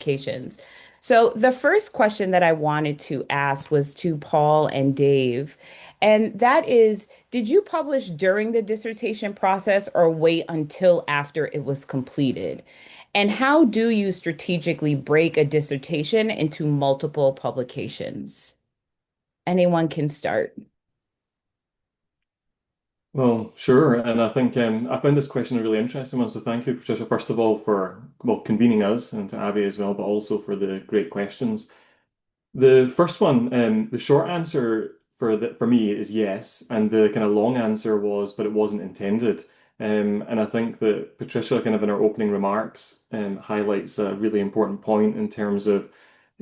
publications. So the first question that I wanted to ask was to Paul and Dave, and that is, did you publish during the dissertation process or wait until after it was completed? And how do you strategically break a dissertation into multiple publications? Anyone can start. Well, sure. And I think I found this question a really interesting one. So thank you, Patricia, first of all, for convening us and to Abby as well, but also for the great questions. The first one, the short answer for me is yes, and the kind of long answer was, but it wasn't intended. And I think that Patricia, kind of in her opening remarks, highlights a really important point in terms of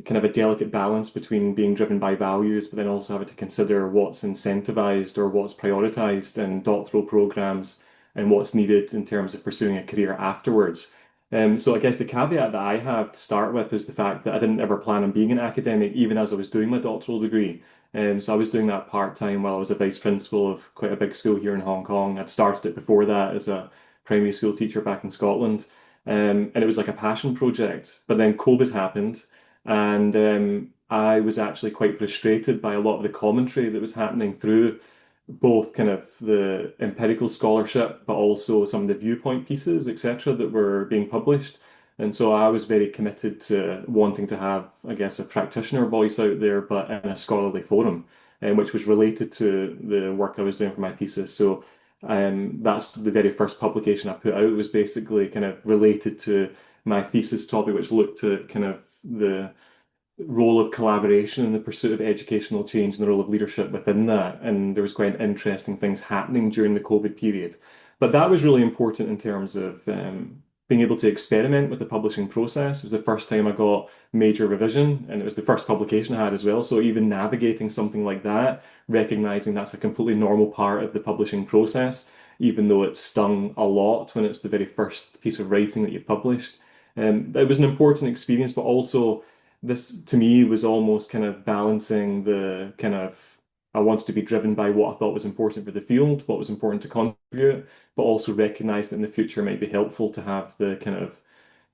kind of a delicate balance between being driven by values, but then also having to consider what's incentivized or what's prioritized in doctoral programs and what's needed in terms of pursuing a career afterwards. So I guess the caveat that I have to start with is the fact that I didn't ever plan on being an academic, even as I was doing my doctoral degree. So I was doing that part-time while I was a vice principal of quite a big school here in Hong Kong. I'd started it before that as a primary school teacher back in Scotland. And it was like a passion project. But then COVID happened, and I was actually quite frustrated by a lot of the commentary that was happening through both kind of the empirical scholarship, but also some of the viewpoint pieces, etc., that were being published. And so I was very committed to wanting to have, I guess, a practitioner voice out there, but in a scholarly forum, which was related to the work I was doing for my thesis. So that's the very first publication I put out was basically kind of related to my thesis topic, which looked at kind of the role of collaboration in the pursuit of educational change and the role of leadership within that. And there was quite interesting things happening during the COVID period. But that was really important in terms of being able to experiment with the publishing process. It was the first time I got major revision, and it was the first publication I had as well. So even navigating something like that, recognizing that's a completely normal part of the publishing process, even though it stung a lot when it's the very first piece of writing that you've published. It was an important experience, but also this to me was almost kind of balancing the kind of I wanted to be driven by what I thought was important for the field, what was important to contribute, but also recognize that in the future it might be helpful to have the kind of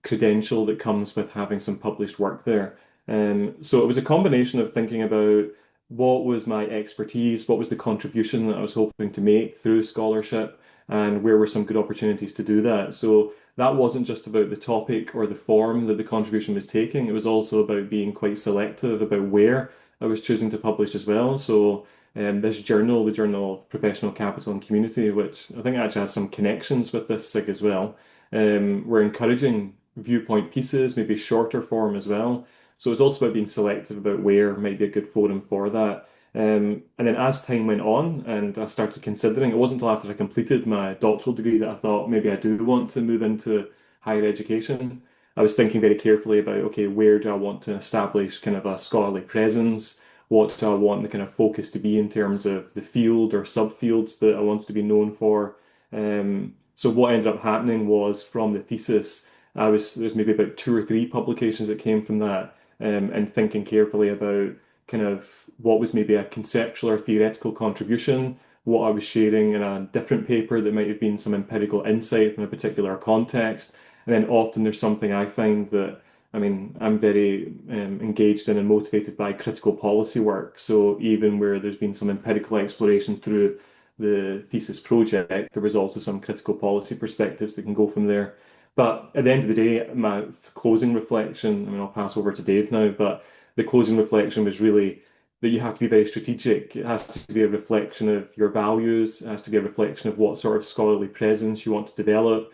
credential that comes with having some published work there. So it was a combination of thinking about what was my expertise, what was the contribution that I was hoping to make through scholarship, and where were some good opportunities to do that. So that wasn't just about the topic or the form that the contribution was taking. It was also about being quite selective about where I was choosing to publish as well. So this journal, the Journal of Professional Capital and Community, which I think actually has some connections with this SIG as well, we're encouraging viewpoint pieces, maybe shorter form as well. So it's also about being selective about where might be a good forum for that. And then as time went on and I started considering, it wasn't until after I completed my doctoral degree that I thought maybe I do want to move into higher education. I was thinking very carefully about, okay, where do I want to establish kind of a scholarly presence? What do I want the kind of focus to be in terms of the field or subfields that I wanted to be known for? So what ended up happening was from the thesis, there's maybe about two or three publications that came from that, and thinking carefully about kind of what was maybe a conceptual or theoretical contribution, what I was sharing in a different paper that might have been some empirical insight from a particular context. And then often there's something I find that, I mean, I'm very engaged in and motivated by critical policy work. So even where there's been some empirical exploration through the thesis project, there was also some critical policy perspectives that can go from there. But at the end of the day, my closing reflection, I mean, I'll pass over to Dave now, but the closing reflection was really that you have to be very strategic. It has to be a reflection of your values, it has to be a reflection of what sort of scholarly presence you want to develop,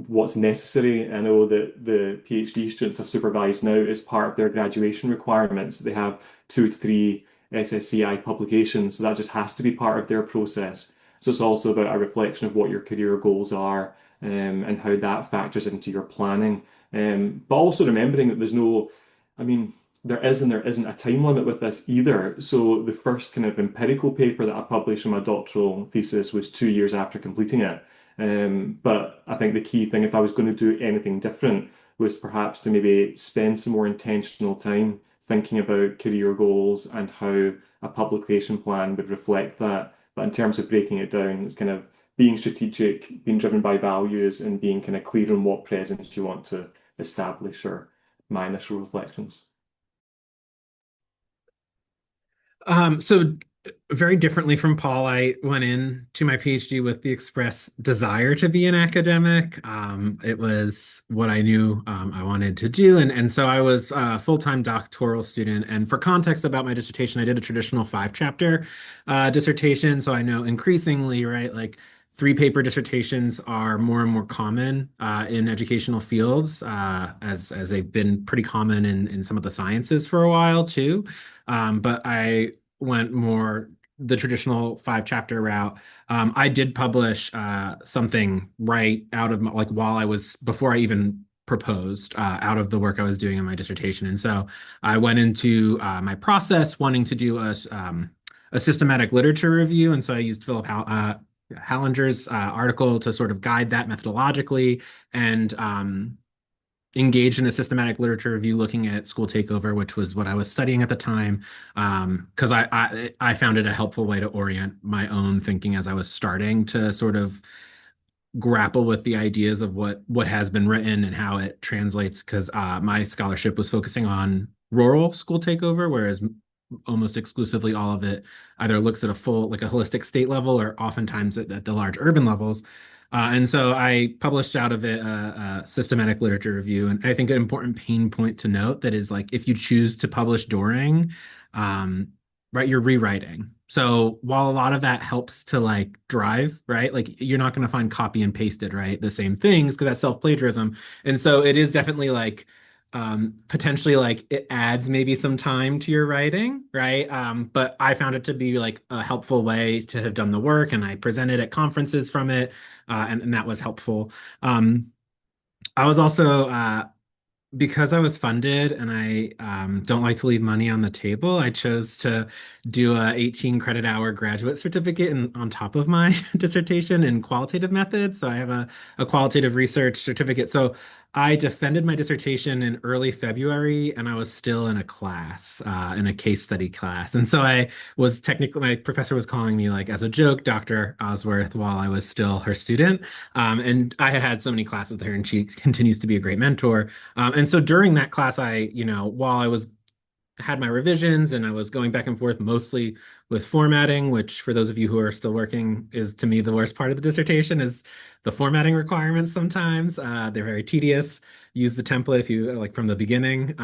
what's necessary. I know that the PhD students are supervised now as part of their graduation requirements. They have 2 to 3 SSCI publications, so that just has to be part of their process. So it's also about a reflection of what your career goals are, and how that factors into your planning. But also remembering that there's no, I mean, there is and there isn't a time limit with this either. So the first kind of empirical paper that I published in my doctoral thesis was 2 years after completing it. But I think the key thing, if I was going to do anything different, was perhaps to maybe spend some more intentional time thinking about career goals and how a publication plan would reflect that. But in terms of breaking it down, it's kind of being strategic, being driven by values, and being kind of clear on what presence you want to establish or my initial reflections. So very differently from Paul, I went into my PhD with the express desire to be an academic. It was what I knew I wanted to do, and so I was a full-time doctoral student. And for context about my dissertation, I did a traditional five-chapter dissertation. So I know increasingly, right, like three-paper dissertations are more and more common in educational fields, as they've been pretty common in some of the sciences for a while too. But I went more the traditional five chapter route. I did publish something right out of like while I was before I even proposed out of the work I was doing in my dissertation. And so I went into my process wanting to do a systematic literature review. And so I used Hallinger's article to sort of guide that methodologically and engaged in a systematic literature review looking at school takeover, which was what I was studying at the time, because I found it a helpful way to orient my own thinking as I was starting to sort of grapple with the ideas of what has been written and how it translates. Because my scholarship was focusing on rural school takeover, whereas almost exclusively all of it either looks at a full, like a holistic state level, or oftentimes at the large urban levels. And so I published out of it a systematic literature review. And I think an important pain point to note that is like if you choose to publish during, right, you're rewriting. So while a lot of that helps to like drive, right, like you're not going to find copy and pasted, right, the same things because that's self-plagiarism. And so it is definitely like potentially like it adds maybe some time to your writing, right? But I found it to be like a helpful way to have done the work, and I presented at conferences from it, and that was helpful. Um, I was also because I was funded and I don't like to leave money on the table, I chose to do a 18 credit hour graduate certificate on top of my dissertation in qualitative methods. So I have a qualitative research certificate. So I defended my dissertation in early February and I was still in a class, in a case study class. And so I was technically, my professor was calling me like as a joke, Dr. Osworth, while I was still her student. And I had had so many classes with her and she continues to be a great mentor. And so during that class, while I was had my revisions and I was going back and forth mostly with formatting, which for those of you who are still working is to me the worst part of the dissertation is the formatting requirements sometimes. They're very tedious. Use the template if you like from the beginning.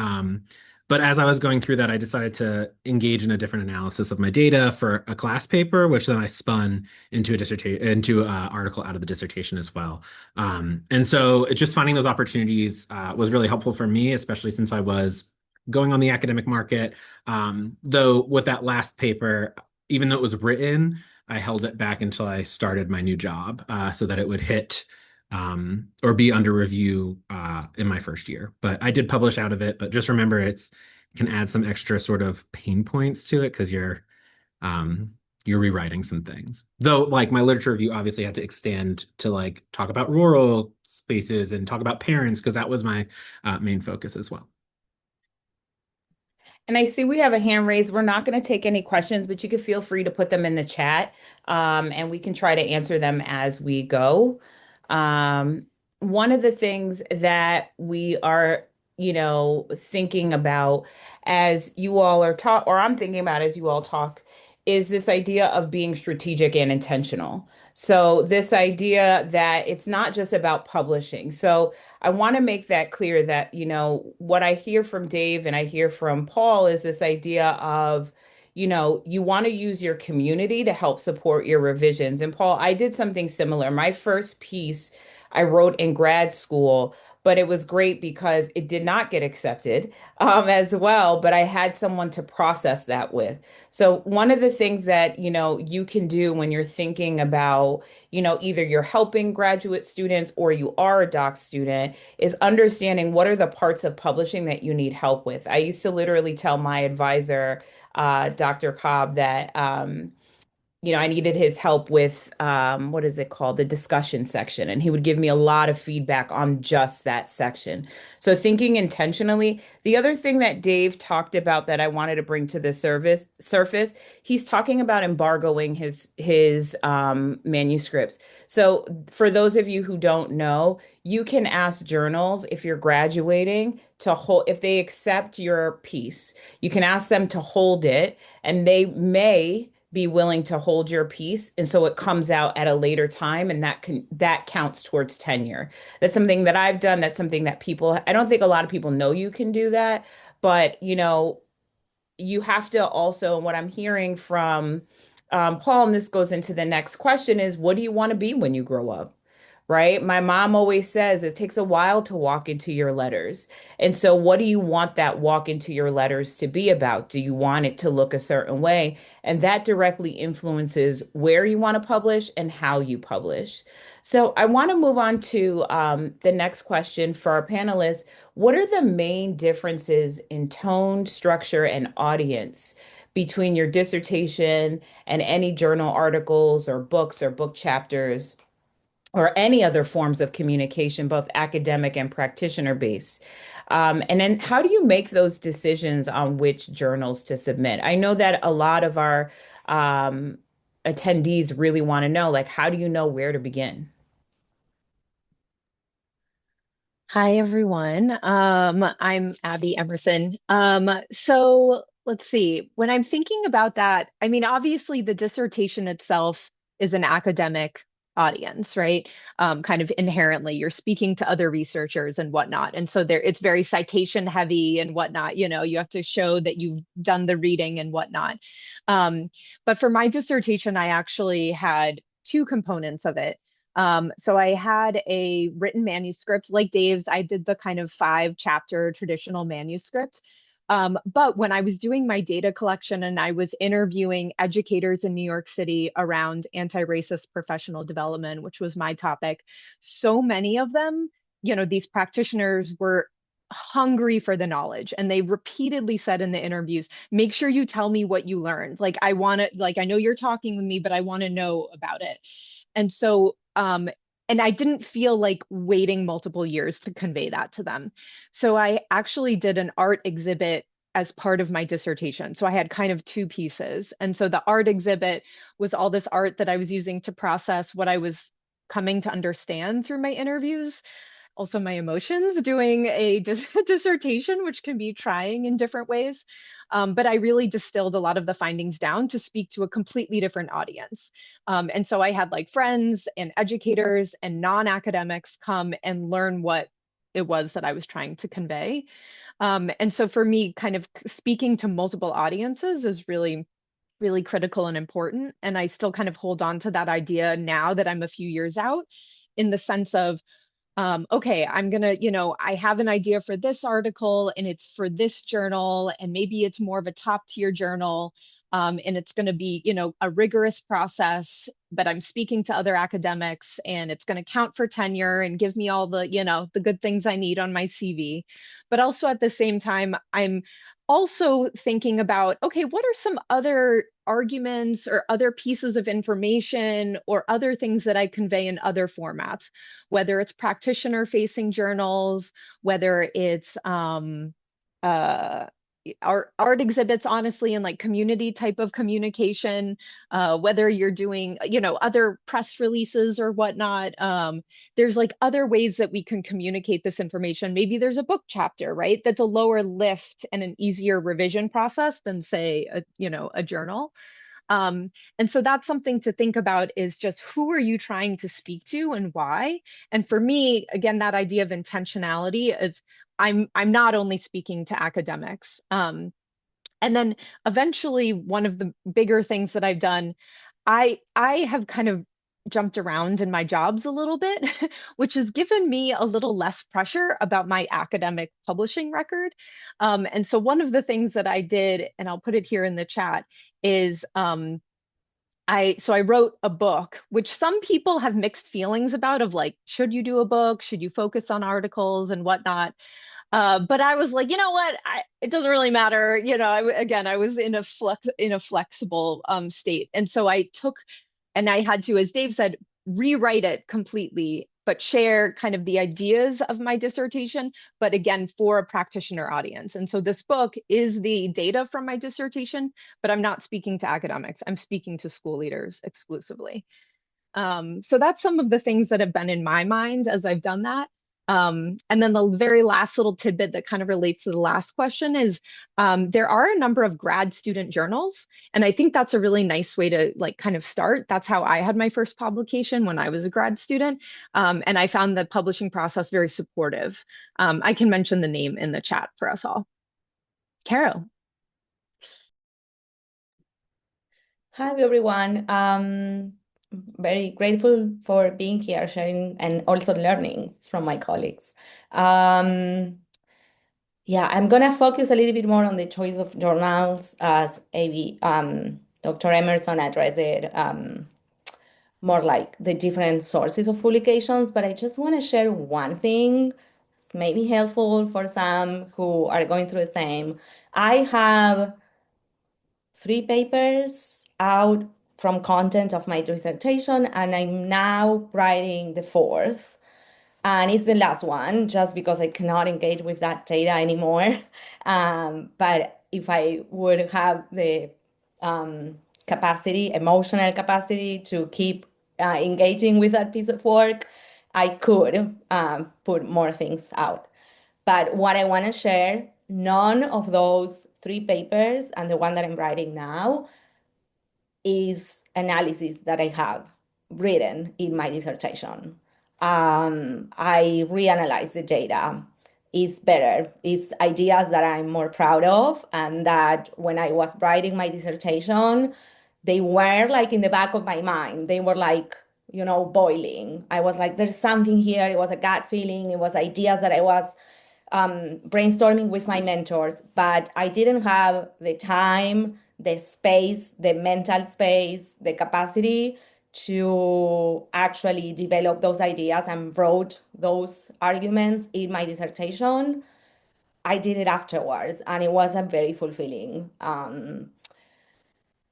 But as I was going through that, I decided to engage in a different analysis of my data for a class paper, which then I spun into a dissertation, into an article out of the dissertation as well. And so just finding those opportunities was really helpful for me, especially since I was going on the academic market. Though with that last paper, even though it was written, I held it back until I started my new job so that it would hit or be under review in my first year. But I did publish out of it. But just remember, it's can add some extra sort of pain points to it because um, you're rewriting some things. Though, like my literature review obviously had to extend to like talk about rural spaces and talk about parents because that was my main focus as well. And I see we have a hand raised. We're not going to take any questions, but you can feel free to put them in the chat, and we can try to answer them as we go. One of the things that we are, thinking about as you all are talk, or I'm thinking about as you all talk, is this idea of being strategic and intentional. So this idea that it's not just about publishing. So I want to make that clear that, what I hear from Dave and I hear from Paul is this idea of, you want to use your community to help support your revisions. And Paul, I did something similar. My first piece I wrote in grad school, but it was great because it did not get accepted as well. But I had someone to process that with. So one of the things that, you can do when you're thinking about, either you're helping graduate students or you are a doc student is understanding what are the parts of publishing that you need help with. I used to literally tell my advisor, Dr. Cobb, that I needed his help with what is it called? The discussion section. And he would give me a lot of feedback on just that section. So thinking intentionally, the other thing that Dave talked about that I wanted to bring to the surface, he's talking about embargoing his manuscripts. So for those of you who don't know, you can ask journals if you're graduating to hold if they accept your piece, you can ask them to hold it, and they may be willing to hold your piece, and so it comes out at a later time, and that counts towards tenure. That's something that I've done. That's something that people, I don't think a lot of people know you can do that, but you have to also, and what I'm hearing from Paul, and this goes into the next question, is what do you want to be when you grow up? Right? My mom always says it takes a while to walk into your letters. And so, what do you want that walk into your letters to be about? Do you want it to look a certain way? And that directly influences where you want to publish and how you publish. So, I want to move on to the next question for our panelists. What are the main differences in tone, structure, and audience between your dissertation and any journal articles or books or book chapters, or any other forms of communication, both academic and practitioner based? And then how do you make those decisions on which journals to submit? I know that a lot of our um, attendees really want to know, like, how do you know where to begin? Hi, everyone. I'm Abby Emerson. So let's see. When I'm thinking about that, I mean, obviously, the dissertation itself is an academic audience, right? Kind of inherently, you're speaking to other researchers and whatnot. And so it's very citation heavy and whatnot. You have to show that you've done the reading and whatnot. But for my dissertation, I actually had two components of it. So I had a written manuscript like Dave's. I did the kind of 5 chapter traditional manuscript. But when I was doing my data collection and I was interviewing educators in New York City around anti-racist professional development, which was my topic, so many of them, these practitioners were hungry for the knowledge, and they repeatedly said in the interviews, make sure you tell me what you learned. Like, I want to, like, I know you're talking with me, but I want to know about it. And so, and I didn't feel like waiting multiple years to convey that to them. So I actually did an art exhibit as part of my dissertation. So I had kind of two pieces. And so the art exhibit was all this art that I was using to process what I was coming to understand through my interviews, also my emotions doing a dissertation, which can be trying in different ways. But I really distilled a lot of the findings down to speak to a completely different audience. And so I had like friends and educators and non-academics come and learn what it was that I was trying to convey. And so for me, kind of speaking to multiple audiences is really, really critical and important. And I still kind of hold on to that idea now that I'm a few years out, in the sense of, okay, I'm gonna, I have an idea for this article and it's for this journal, and maybe it's more of a top tier journal. And it's going to be, a rigorous process, but I'm speaking to other academics and it's going to count for tenure and give me all the, the good things I need on my CV. But also at the same time, I'm also thinking about, okay, what are some other arguments or other pieces of information or other things that I convey in other formats, whether it's practitioner facing journals, whether it's uh, art exhibits, honestly, and like community type of communication, whether you're doing, other press releases or whatnot. There's like other ways that we can communicate this information. Maybe there's a book chapter, right? That's a lower lift and an easier revision process than, say, a journal. And so that's something to think about, is just who are you trying to speak to and why? And for me, again, that idea of intentionality is, I'm not only speaking to academics. And then eventually, one of the bigger things that I've done, I have kind of jumped around in my jobs a little bit, which has given me a little less pressure about my academic publishing record. And so one of the things that I did, and I'll put it here in the chat, is I wrote a book, which some people have mixed feelings about, of like, should you do a book? Should you focus on articles and whatnot? But I was like, you know what? It doesn't really matter. Again, I was in a flexible state, and so and I had to, as Dave said, rewrite it completely, but share kind of the ideas of my dissertation, but again, for a practitioner audience. And so this book is the data from my dissertation, but I'm not speaking to academics. I'm speaking to school leaders exclusively. So that's some of the things that have been in my mind as I've done that. And then the very last little tidbit that kind of relates to the last question is there are a number of grad student journals, and I think that's a really nice way to like kind of start. That's how I had my first publication when I was a grad student, and I found the publishing process very supportive. I can mention the name in the chat for us all. Carol. Hi, everyone. Very grateful for being here, sharing, and also learning from my colleagues. Yeah, I'm gonna focus a little bit more on the choice of journals as Dr. Emerson addressed it, more like the different sources of publications, but I just want to share one thing, maybe helpful for some who are going through the same. I have 3 papers out from content of my dissertation, and I'm now writing the fourth. And it's the last one just because I cannot engage with that data anymore. But if I would have the capacity, emotional capacity to keep engaging with that piece of work, I could put more things out. But what I want to share, none of those 3 papers and the one that I'm writing now is analysis that I have written in my dissertation. I reanalyze the data. It's better. It's ideas that I'm more proud of, and that when I was writing my dissertation, they were like in the back of my mind. They were like, boiling. I was like, there's something here. It was a gut feeling. It was ideas that I was brainstorming with my mentors, but I didn't have the time, the space, the mental space, the capacity to actually develop those ideas and wrote those arguments in my dissertation. I did it afterwards, and it was a very fulfilling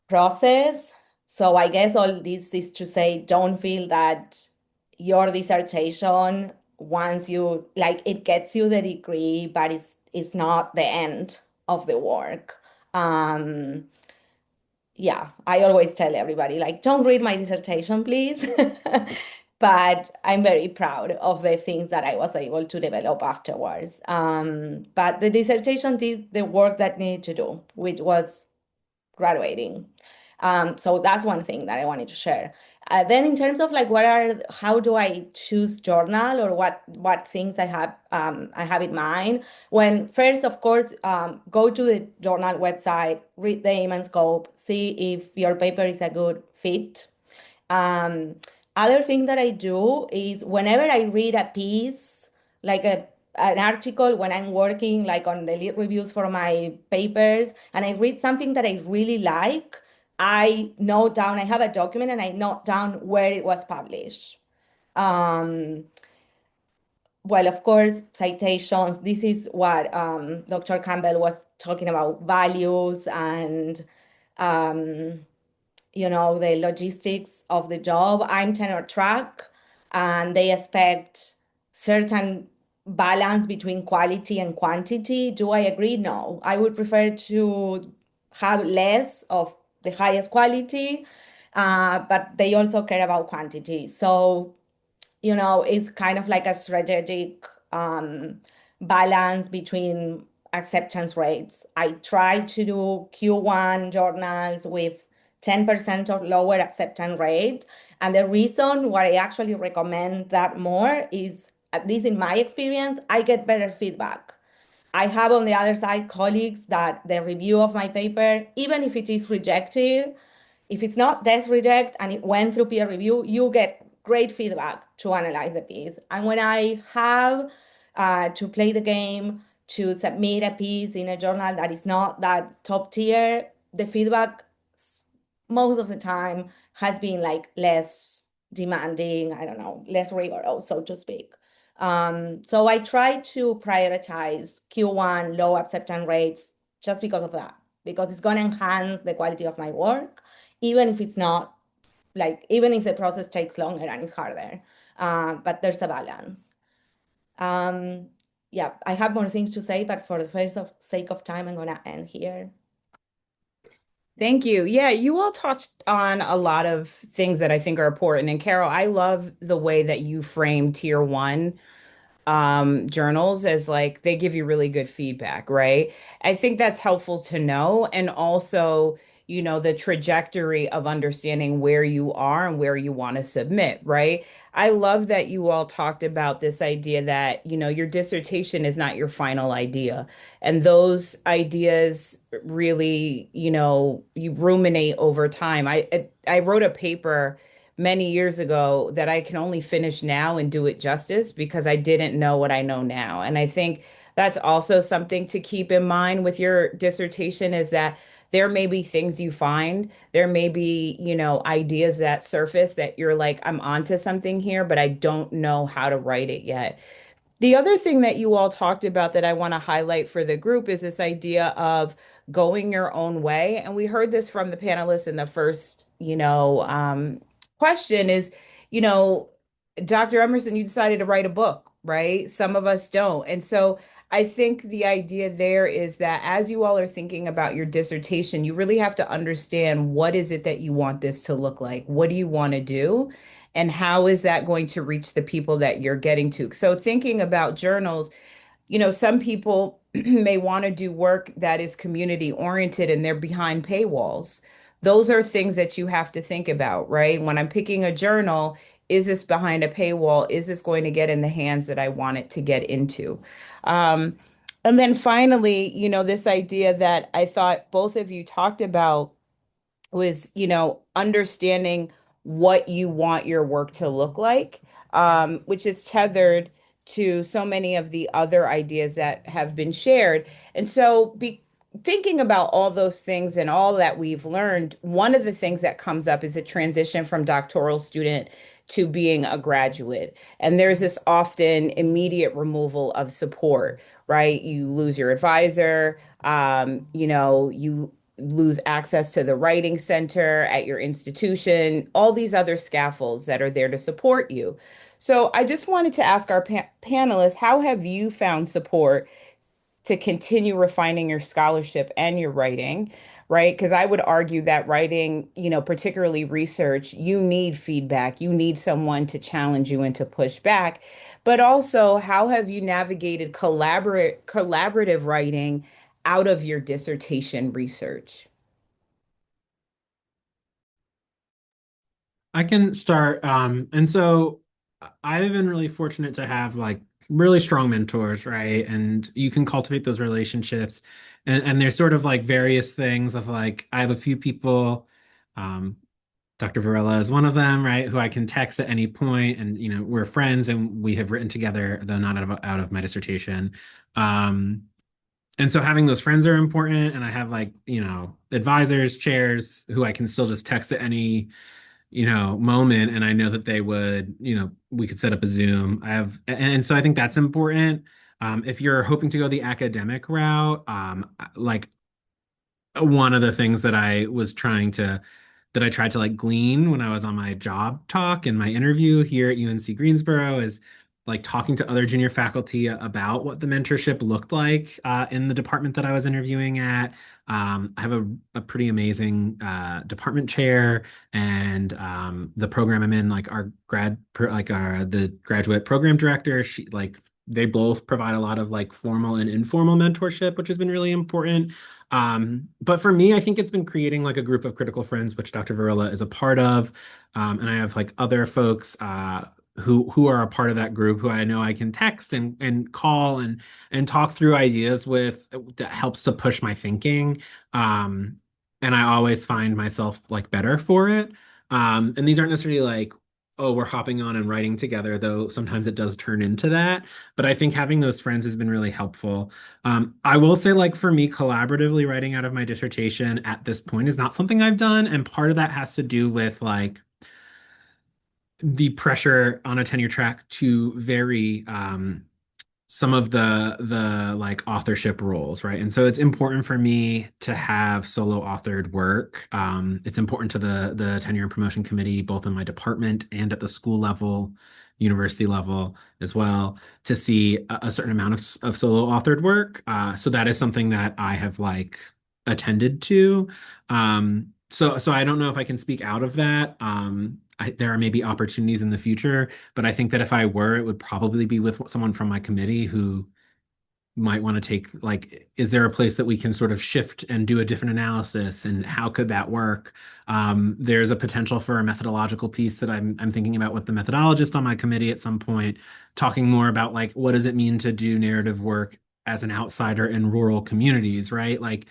process. So I guess all this is to say, don't feel that your dissertation, once you like, it gets you the degree, but it's not the end of the work. Yeah, I always tell everybody, like, don't read my dissertation, please. But I'm very proud of the things that I was able to develop afterwards. But the dissertation did the work that needed to do, which was graduating. So that's one thing that I wanted to share. Then in terms of like how do I choose journal, or what things I have in mind? When first, of course, go to the journal website, read the aim and scope, see if your paper is a good fit. Um, Other thing that I do is whenever I read a piece, like an article, when I'm working like on the lead reviews for my papers, and I read something that I really like, I note down, I have a document and I note down where it was published. Um, well, of course, citations. This is what Dr. Campbell was talking about, values and the logistics of the job. I'm tenure track, and they expect certain balance between quality and quantity. Do I agree? No. I would prefer to have less of the highest quality, but they also care about quantity. So it's kind of like a strategic balance between acceptance rates. I try to do Q1 journals with 10% or lower acceptance rate. And the reason why I actually recommend that more is, at least in my experience, I get better feedback. I have on the other side colleagues that the review of my paper, even if it is rejected, if it's not desk reject and it went through peer review, you get great feedback to analyze the piece. And when I have to play the game, to submit a piece in a journal that is not that top tier, the feedback most of the time has been like less demanding, I don't know, less rigorous, so to speak. So I try to prioritize Q1 low acceptance rates just because of that, because it's going to enhance the quality of my work, even if it's not like, even if the process takes longer and it's harder. But there's a balance. Um, yeah, I have more things to say, but for the first of sake of time, I'm going to end here. Thank you. Yeah, you all touched on a lot of things that I think are important. And Carol, I love the way that you frame tier one journals as like they give you really good feedback, right? I think that's helpful to know. And also, the trajectory of understanding where you are and where you want to submit, right? I love that you all talked about this idea that, your dissertation is not your final idea. And those ideas really, you ruminate over time. I wrote a paper many years ago that I can only finish now and do it justice because I didn't know what I know now. And I think that's also something to keep in mind with your dissertation is that there may be things you find, there may be, ideas that surface that you're like, I'm onto something here, but I don't know how to write it yet. The other thing that you all talked about that I want to highlight for the group is this idea of going your own way. And we heard this from the panelists in the first, question is, you know, Dr. Emerson, you decided to write a book, right? Some of us don't. And so I think the idea there is that as you all are thinking about your dissertation, you really have to understand what is it that you want this to look like? What do you want to do? And how is that going to reach the people that you're getting to? So thinking about journals, some people may want to do work that is community oriented and they're behind paywalls. Those are things that you have to think about, right? When I'm picking a journal, is this behind a paywall? Is this going to get in the hands that I want it to get into? Um, and then finally, this idea that I thought both of you talked about was, understanding what you want your work to look like, which is tethered to so many of the other ideas that have been shared. And so, thinking about all those things and all that we've learned, one of the things that comes up is a transition from doctoral student to being a graduate. And there's this often immediate removal of support, right? You lose your advisor, you lose access to the writing center at your institution, all these other scaffolds that are there to support you. So I just wanted to ask our panelists, how have you found support to continue refining your scholarship and your writing, right? Because I would argue that writing, particularly research, you need feedback. You need someone to challenge you and to push back. But also, how have you navigated collaborative writing out of your dissertation research? I can start. And so I've been really fortunate to have like really strong mentors, right? And you can cultivate those relationships. And there's sort of like various things of like, I have a few people, um, Dr. Varela is one of them, right? Who I can text at any point, and we're friends, and we have written together, though not out of my dissertation. Um, and so having those friends are important, and I have like advisors, chairs who I can still just text at any moment, and I know that they would, we could set up a Zoom. And so I think that's important. If you're hoping to go the academic route, like one of the things that I tried to like glean when I was on my job talk and my interview here at UNC Greensboro is like talking to other junior faculty about what the mentorship looked like in the department that I was interviewing at. I have a pretty amazing department chair, and the program I'm in, like the graduate program director, she like they both provide a lot of like formal and informal mentorship, which has been really important. But for me, I think it's been creating like a group of critical friends, which Dr. Varela is a part of. And I have like other folks who are a part of that group who I know I can text and call and talk through ideas with that helps to push my thinking. Um, and I always find myself like better for it. And these aren't necessarily like, oh, we're hopping on and writing together, though sometimes it does turn into that. But I think having those friends has been really helpful. I will say, like, for me, collaboratively writing out of my dissertation at this point is not something I've done. And part of that has to do with, like, the pressure on a tenure track to vary some of the like authorship roles, right? And so it's important for me to have solo authored work. It's important to the tenure and promotion committee, both in my department and at the school level, university level as well, to see a certain amount of solo authored work. So that is something that I have like attended to. So I don't know if I can speak out of that. There are maybe opportunities in the future, but I think that if I were, it would probably be with someone from my committee who might want to take like, is there a place that we can sort of shift and do a different analysis, and how could that work? There's a potential for a methodological piece that I'm thinking about with the methodologist on my committee at some point, talking more about like what does it mean to do narrative work as an outsider in rural communities, right? Like,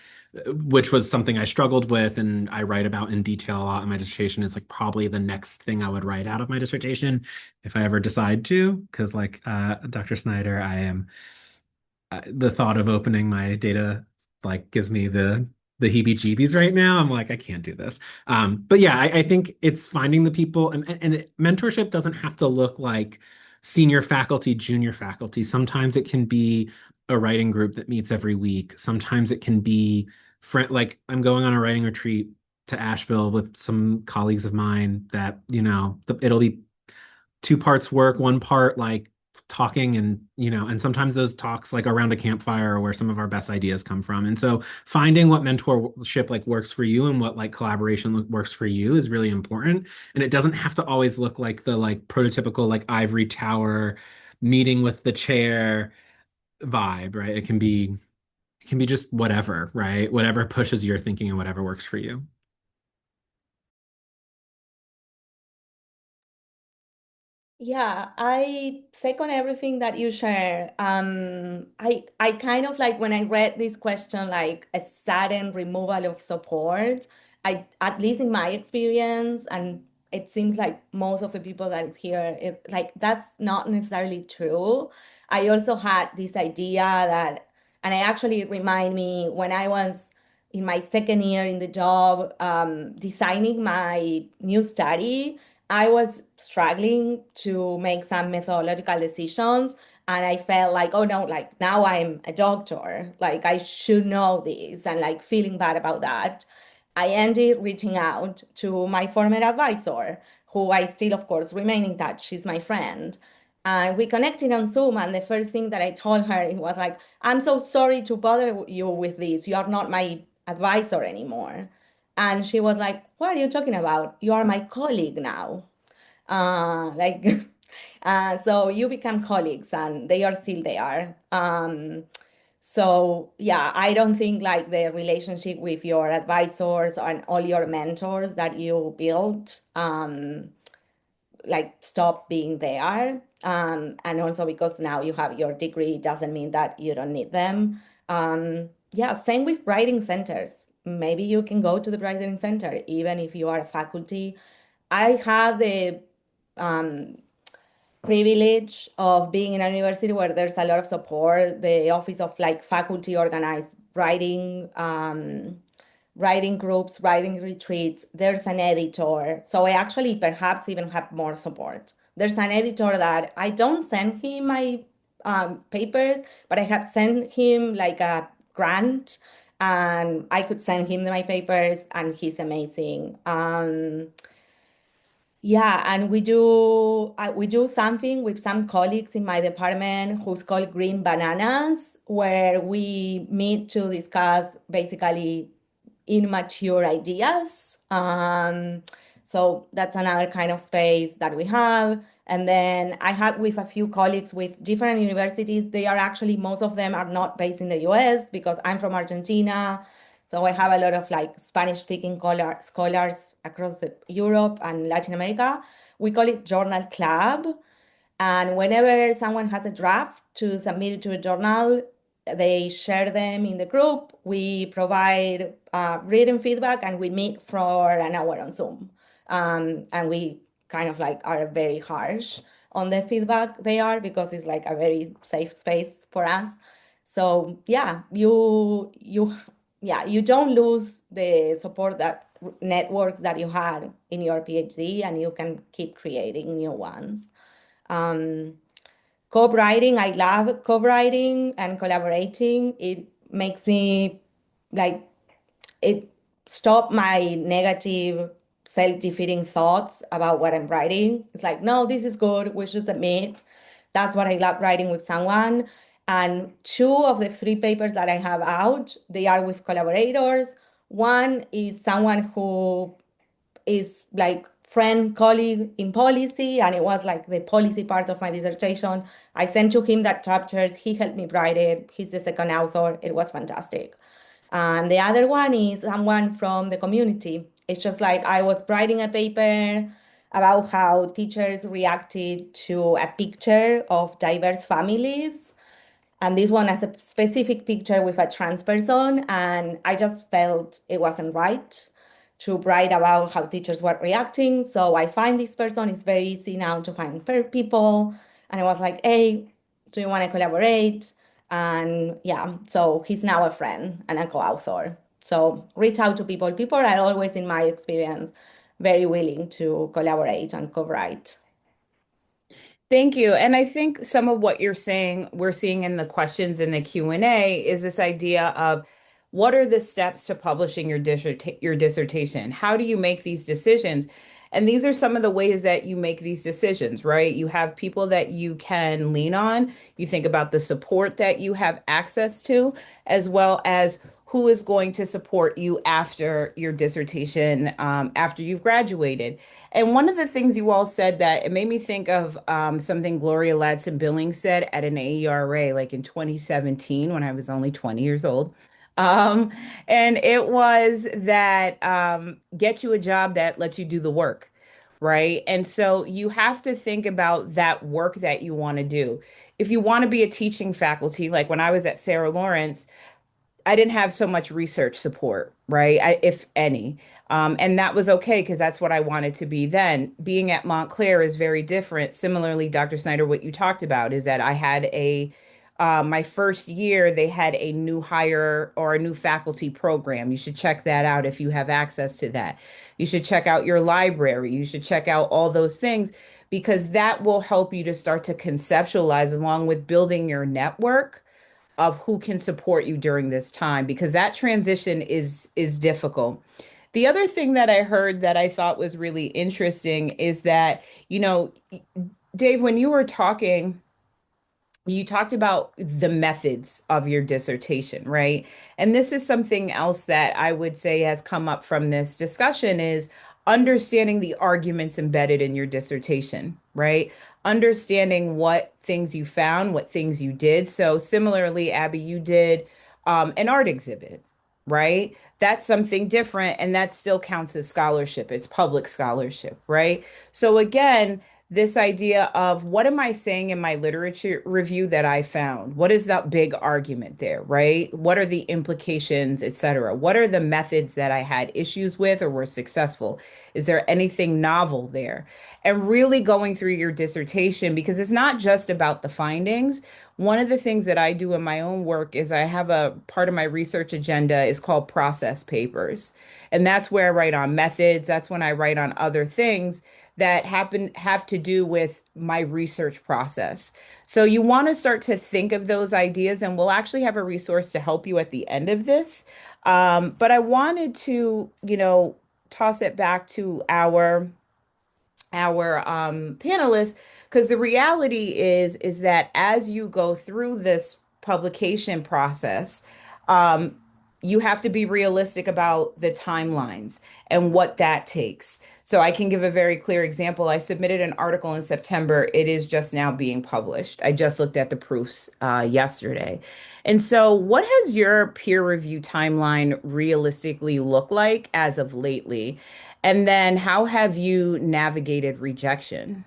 which was something I struggled with and I write about in detail a lot in my dissertation. Is like probably the next thing I would write out of my dissertation if I ever decide to, because like Dr. Snyder, I am the thought of opening my data like gives me the heebie-jeebies right now. I'm like, I can't do this. But yeah, I think it's finding the people, and mentorship doesn't have to look like senior faculty, junior faculty. Sometimes it can be a writing group that meets every week. Sometimes it can be like I'm going on a writing retreat to Asheville with some colleagues of mine that, it'll be two parts work, one part like talking, and and sometimes those talks like around a campfire are where some of our best ideas come from. And so finding what mentorship like works for you and what like collaboration works for you is really important. And it doesn't have to always look like the like prototypical like ivory tower meeting with the chair vibe, right? It can be just whatever, right? Whatever pushes your thinking and whatever works for you. Yeah, I second everything that you share. I kind of like when I read this question, like a sudden removal of support. I, at least in my experience, and it seems like most of the people that is here, is like that's not necessarily true. I also had this idea that, and I actually remind me when I was in my second year in the job, designing my new study. I was struggling to make some methodological decisions. And I felt like, oh no, like now I'm a doctor, like I should know this, and like feeling bad about that. I ended reaching out to my former advisor, who I still, of course, remain in touch. She's my friend. And we connected on Zoom. And the first thing that I told her, it was like, I'm so sorry to bother you with this. You are not my advisor anymore. And she was like, what are you talking about? You are my colleague now. Like, so you become colleagues and they are still there. So yeah, I don't think like the relationship with your advisors and all your mentors that you built, like stop being there. And also because now you have your degree doesn't mean that you don't need them. Yeah, same with writing centers. Maybe you can go to the writing center even if you are a faculty. I have the um, privilege of being in a university where there's a lot of support. The office of like faculty organized writing groups, writing retreats. There's an editor. So I actually perhaps even have more support. There's an editor that I don't send him my papers, but I have sent him like a grant and I could send him my papers and he's amazing. Yeah, and we do something with some colleagues in my department who's called Green Bananas, where we meet to discuss basically immature ideas. So that's another kind of space that we have. And then I have with a few colleagues with different universities. They are actually, most of them are not based in the US because I'm from Argentina. So I have a lot of like Spanish speaking scholars across Europe and Latin America. We call it Journal Club. And whenever someone has a draft to submit it to a journal, they share them in the group. We provide written feedback and we meet for an hour on Zoom. And we kind of like are very harsh on the feedback they are because it's like a very safe space for us. So yeah, you don't lose the support that networks that you had in your PhD, and you can keep creating new ones. Um, Co-writing, I love co-writing and collaborating. It makes me like it stop my negative self-defeating thoughts about what I'm writing. It's like, no, this is good. We should submit. That's what I love writing with someone. And two of the three papers that I have out, they are with collaborators. One is someone who is like friend, colleague in policy, and it was like the policy part of my dissertation. I sent to him that chapters. He helped me write it. He's the second author. It was fantastic. And the other one is someone from the community. It's just like I was writing a paper about how teachers reacted to a picture of diverse families, and this one has a specific picture with a trans person, and I just felt it wasn't right to write about how teachers were reacting. So I find this person. It's very easy now to find people, and I was like, hey, do you want to collaborate? And yeah, so he's now a friend and a co-author. So reach out to people. People are always, in my experience, very willing to collaborate and co-write. Thank you. And I think some of what you're saying, we're seeing in the questions in the Q&A is this idea of what are the steps to publishing your dissertation? How do you make these decisions? And these are some of the ways that you make these decisions, right? You have people that you can lean on. You think about the support that you have access to, as well as who is going to support you after your dissertation, after you've graduated. And one of the things you all said that it made me think of something Gloria Ladson Billings said at an AERA, like in 2017, when I was only 20 years old. Um, and it was that get you a job that lets you do the work, right? And so you have to think about that work that you want to do. If you want to be a teaching faculty, like when I was at Sarah Lawrence, I didn't have so much research support, right? If any. And that was okay because that's what I wanted to be then. Being at Montclair is very different. Similarly, Dr. Snyder, what you talked about is that I had my first year, they had a new hire or a new faculty program. You should check that out if you have access to that. You should check out your library. You should check out all those things because that will help you to start to conceptualize along with building your network of who can support you during this time because that transition is difficult. The other thing that I heard that I thought was really interesting is that, Dave, when you were talking, you talked about the methods of your dissertation, right? And this is something else that I would say has come up from this discussion is understanding the arguments embedded in your dissertation, right? Understanding what things you found, what things you did. So similarly, Abby, you did an art exhibit, right? That's something different, and that still counts as scholarship. It's public scholarship, right? So again, this idea of what am I saying in my literature review that I found? What is that big argument there, right? What are the implications, et cetera? What are the methods that I had issues with or were successful? Is there anything novel there? And really going through your dissertation because it's not just about the findings. One of the things that I do in my own work is I have a part of my research agenda is called process papers. And that's where I write on methods. That's when I write on other things that have to do with my research process. So you want to start to think of those ideas, and we'll actually have a resource to help you at the end of this. But I wanted to, toss it back to our panelists because the reality is that as you go through this publication process, um, you have to be realistic about the timelines and what that takes. So I can give a very clear example. I submitted an article in September. It is just now being published. I just looked at the proofs yesterday. And so what has your peer review timeline realistically looked like as of lately? And then how have you navigated rejection?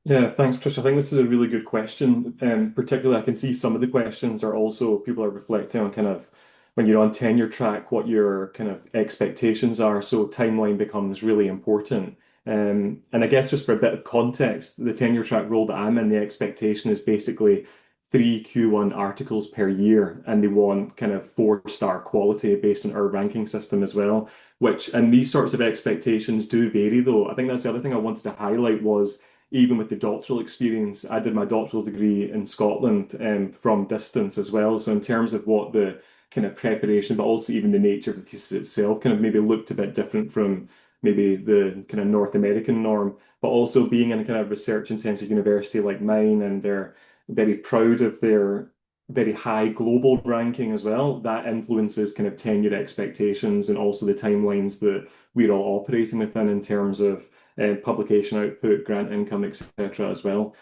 Yeah, thanks, Patricia. I think this is a really good question. Particularly, I can see some of the questions are also people are reflecting on kind of when you're on tenure track, what your kind of expectations are. So timeline becomes really important. And I guess just for a bit of context, the tenure track role that I'm in, the expectation is basically three Q1 articles per year, and they want kind of 4-star quality based on our ranking system as well. And these sorts of expectations do vary, though. I think that's the other thing I wanted to highlight was even with the doctoral experience, I did my doctoral degree in Scotland from distance as well. So in terms of what the kind of preparation, but also even the nature of the thesis itself kind of maybe looked a bit different from maybe the kind of North American norm, but also being in a kind of research intensive university like mine, and they're very proud of their very high global ranking as well. That influences kind of tenure expectations and also the timelines that we're all operating within in terms of publication output, grant income, etc. as well.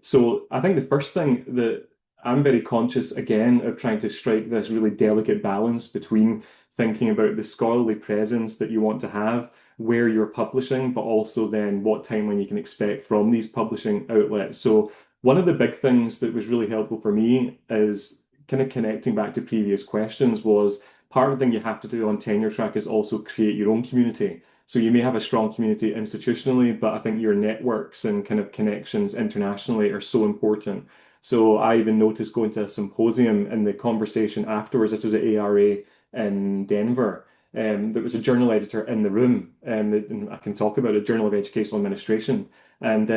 So I think the first thing that I'm very conscious again of trying to strike this really delicate balance between thinking about the scholarly presence that you want to have, where you're publishing, but also then what timeline you can expect from these publishing outlets. So one of the big things that was really helpful for me is kind of connecting back to previous questions was part of the thing you have to do on tenure track is also create your own community. So you may have a strong community institutionally, but I think your networks and kind of connections internationally are so important. So I even noticed going to a symposium and the conversation afterwards, this was at AERA in Denver. There was a journal editor in the room, and I can talk about a Journal of Educational Administration. And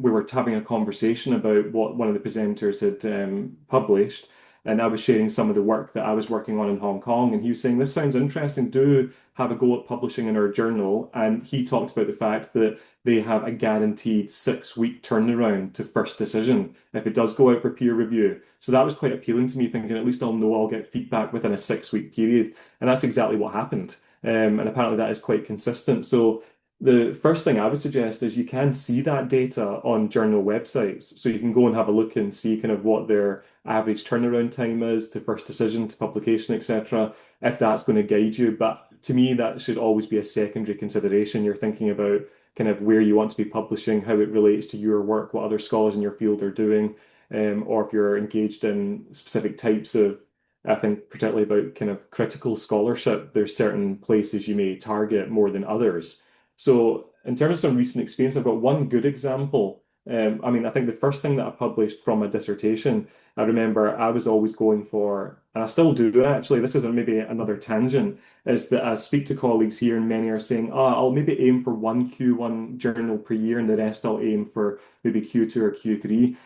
we were having a conversation about what one of the presenters had published. And I was sharing some of the work that I was working on in Hong Kong. And he was saying, this sounds interesting. Do have a go at publishing in our journal. And he talked about the fact that they have a guaranteed 6-week turnaround to first decision if it does go out for peer review. So that was quite appealing to me, thinking at least I'll know I'll get feedback within a 6-week period. And that's exactly what happened. And apparently that is quite consistent. So the first thing I would suggest is you can see that data on journal websites. So you can go and have a look and see kind of what their average turnaround time is to first decision to publication, etc., if that's going to guide you. But to me, that should always be a secondary consideration. You're thinking about kind of where you want to be publishing, how it relates to your work, what other scholars in your field are doing, or if you're engaged in specific types of, I think particularly about kind of critical scholarship, there's certain places you may target more than others. So in terms of some recent experience, I've got one good example. I mean, I think the first thing that I published from a dissertation, I remember I was always going for, and I still do actually, this isn't maybe another tangent, is that I speak to colleagues here and many are saying, oh, I'll maybe aim for one Q1 journal per year and the rest I'll aim for maybe Q2 or Q3.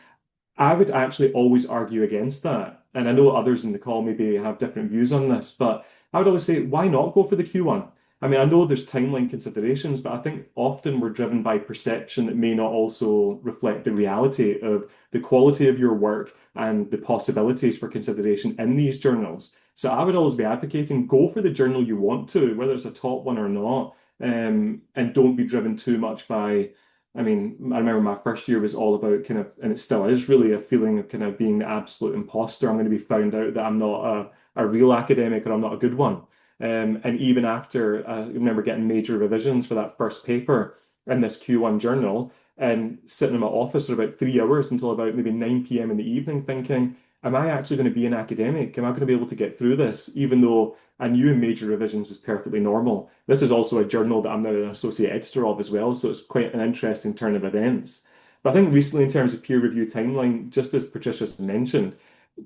I would actually always argue against that. And I know others in the call maybe have different views on this, but I would always say, why not go for the Q1? I mean, I know there's timeline considerations, but I think often we're driven by perception that may not also reflect the reality of the quality of your work and the possibilities for consideration in these journals. So I would always be advocating go for the journal you want to, whether it's a top one or not, and don't be driven too much by. I mean, I remember my first year was all about kind of, and it still is really a feeling of kind of being the absolute imposter. I'm going to be found out that I'm not a real academic or I'm not a good one. And even after, I remember getting major revisions for that first paper in this Q1 journal and sitting in my office for about 3 hours until about maybe 9 p.m. in the evening thinking, am I actually going to be an academic? Am I going to be able to get through this? Even though I knew major revisions was perfectly normal. This is also a journal that I'm now an associate editor of as well, so it's quite an interesting turn of events. But I think recently, in terms of peer review timeline, just as Patricia's mentioned,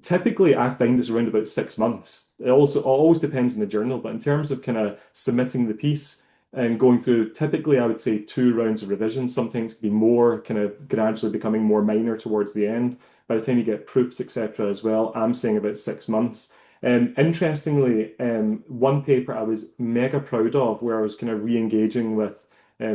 typically I find it's around about 6 months. It also always depends on the journal, but in terms of kind of submitting the piece and going through, typically I would say 2 rounds of revision. Sometimes it can be more kind of gradually becoming more minor towards the end. By the time you get proofs, etc., as well, I'm saying about 6 months. Interestingly, one paper I was mega proud of, where I was kind of re-engaging with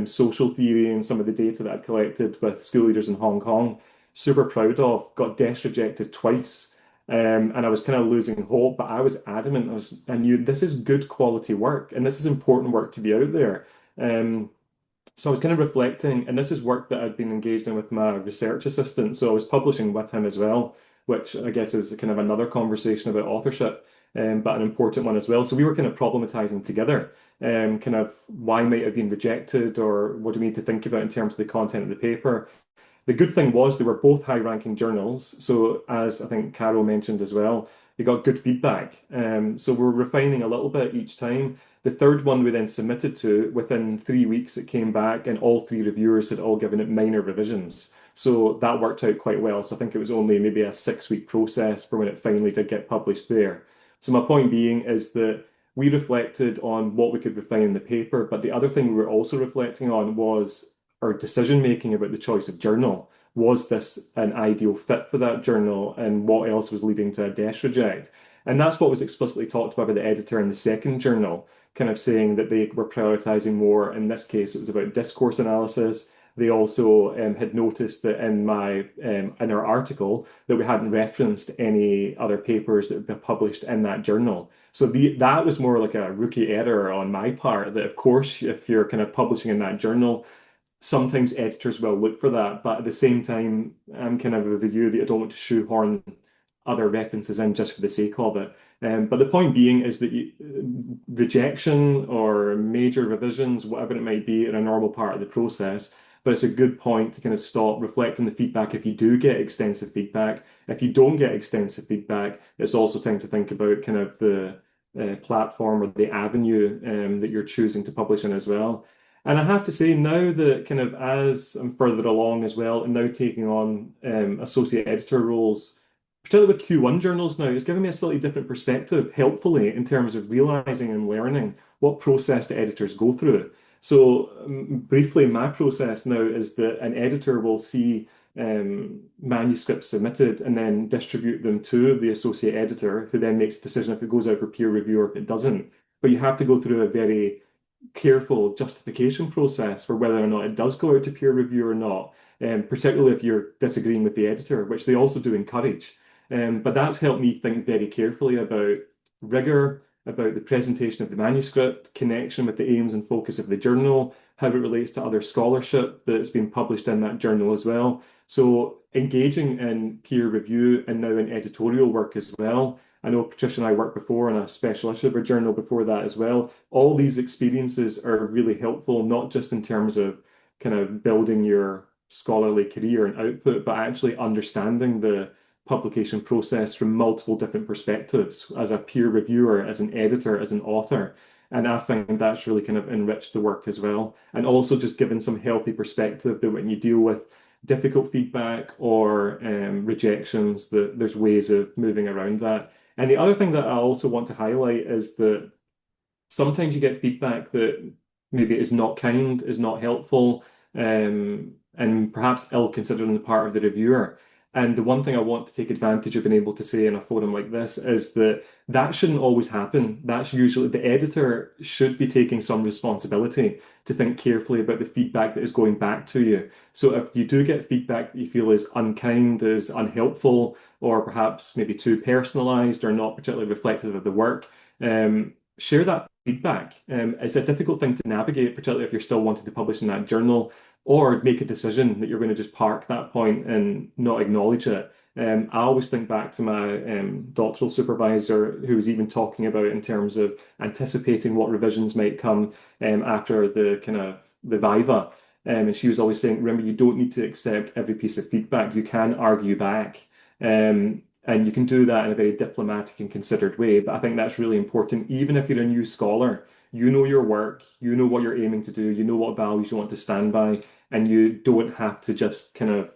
social theory and some of the data that I'd collected with school leaders in Hong Kong. Super proud of, got desk rejected twice. And I was kind of losing hope, but I was adamant. I knew this is good quality work and this is important work to be out there. So I was kind of reflecting, and this is work that I'd been engaged in with my research assistant. So I was publishing with him as well, which I guess is kind of another conversation about authorship, but an important one as well. So we were kind of problematizing together, kind of why might have been rejected or what do we need to think about in terms of the content of the paper. The good thing was they were both high-ranking journals. So as I think Caro mentioned as well, they got good feedback. So we're refining a little bit each time. The third one we then submitted to, within 3 weeks it came back and all three reviewers had all given it minor revisions. So that worked out quite well. So I think it was only maybe a 6 week process for when it finally did get published there. So my point being is that we reflected on what we could refine in the paper, but the other thing we were also reflecting on was our decision making about the choice of journal. Was this an ideal fit for that journal, and what else was leading to a desk reject? And that's what was explicitly talked about by the editor in the second journal, kind of saying that they were prioritizing more. In this case, it was about discourse analysis. They also had noticed that in our article that we hadn't referenced any other papers that had been published in that journal. So that was more like a rookie error on my part. That of course, if you're kind of publishing in that journal, sometimes editors will look for that, but at the same time, I'm kind of of the view that I don't want to shoehorn other references in just for the sake of it. But the point being is that rejection or major revisions, whatever it might be, are a normal part of the process. But it's a good point to kind of stop, reflect on the feedback if you do get extensive feedback. If you don't get extensive feedback, it's also time to think about kind of the platform or the avenue that you're choosing to publish in as well. And I have to say now that kind of as I'm further along as well, and now taking on associate editor roles, particularly with Q1 journals now, it's given me a slightly different perspective, helpfully, in terms of realizing and learning what process the editors go through. So, briefly, my process now is that an editor will see manuscripts submitted and then distribute them to the associate editor, who then makes a decision if it goes out for peer review or if it doesn't. But you have to go through a very careful justification process for whether or not it does go out to peer review or not, particularly if you're disagreeing with the editor, which they also do encourage. But that's helped me think very carefully about rigor, about the presentation of the manuscript, connection with the aims and focus of the journal, how it relates to other scholarship that's been published in that journal as well. So engaging in peer review and now in editorial work as well. I know Patricia and I worked before on a special issue of a journal before that as well. All these experiences are really helpful, not just in terms of kind of building your scholarly career and output, but actually understanding the publication process from multiple different perspectives as a peer reviewer, as an editor, as an author. And I think that's really kind of enriched the work as well. And also just given some healthy perspective that when you deal with difficult feedback or rejections, that there's ways of moving around that. And the other thing that I also want to highlight is that sometimes you get feedback that maybe is not kind, is not helpful, and perhaps ill-considered on the part of the reviewer. And the one thing I want to take advantage of being able to say in a forum like this is that that shouldn't always happen. That's usually the editor should be taking some responsibility to think carefully about the feedback that is going back to you. So if you do get feedback that you feel is unkind, is unhelpful, or perhaps maybe too personalized or not particularly reflective of the work, share that feedback. It's a difficult thing to navigate, particularly if you're still wanting to publish in that journal, or make a decision that you're going to just park that point and not acknowledge it. I always think back to my doctoral supervisor, who was even talking about in terms of anticipating what revisions might come after the kind of the viva. And she was always saying, remember, you don't need to accept every piece of feedback. You can argue back. And you can do that in a very diplomatic and considered way. But I think that's really important. Even if you're a new scholar, you know your work, you know what you're aiming to do, you know what values you want to stand by, and you don't have to just kind of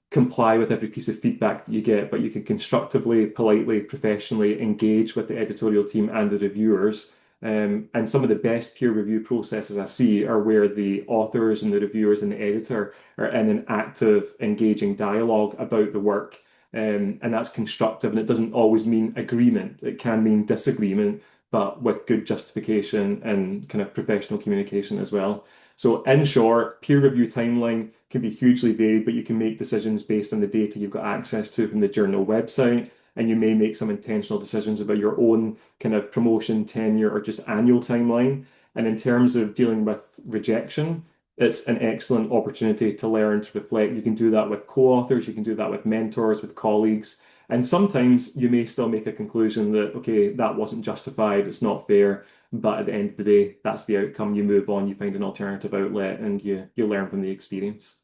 comply with every piece of feedback that you get, but you can constructively, politely, professionally engage with the editorial team and the reviewers. And some of the best peer review processes I see are where the authors and the reviewers and the editor are in an active, engaging dialogue about the work. And that's constructive, and it doesn't always mean agreement. It can mean disagreement, but with good justification and kind of professional communication as well. So, in short, peer review timeline can be hugely varied, but you can make decisions based on the data you've got access to from the journal website. And you may make some intentional decisions about your own kind of promotion, tenure, or just annual timeline. And in terms of dealing with rejection, it's an excellent opportunity to learn to reflect. You can do that with co-authors, you can do that with mentors, with colleagues. And sometimes you may still make a conclusion that, okay, that wasn't justified, it's not fair. But at the end of the day, that's the outcome. You move on, you find an alternative outlet, and you learn from the experience.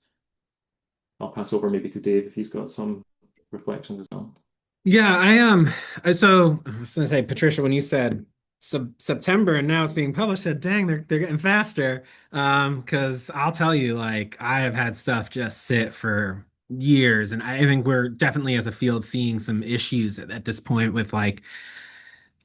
I'll pass over maybe to Dave if he's got some reflections as well. Yeah, so I was gonna say, Patricia, when you said September and now it's being published, I said, dang, they're getting faster. Because I'll tell you, like, I have had stuff just sit for years. And I think we're definitely as a field seeing some issues at this point with like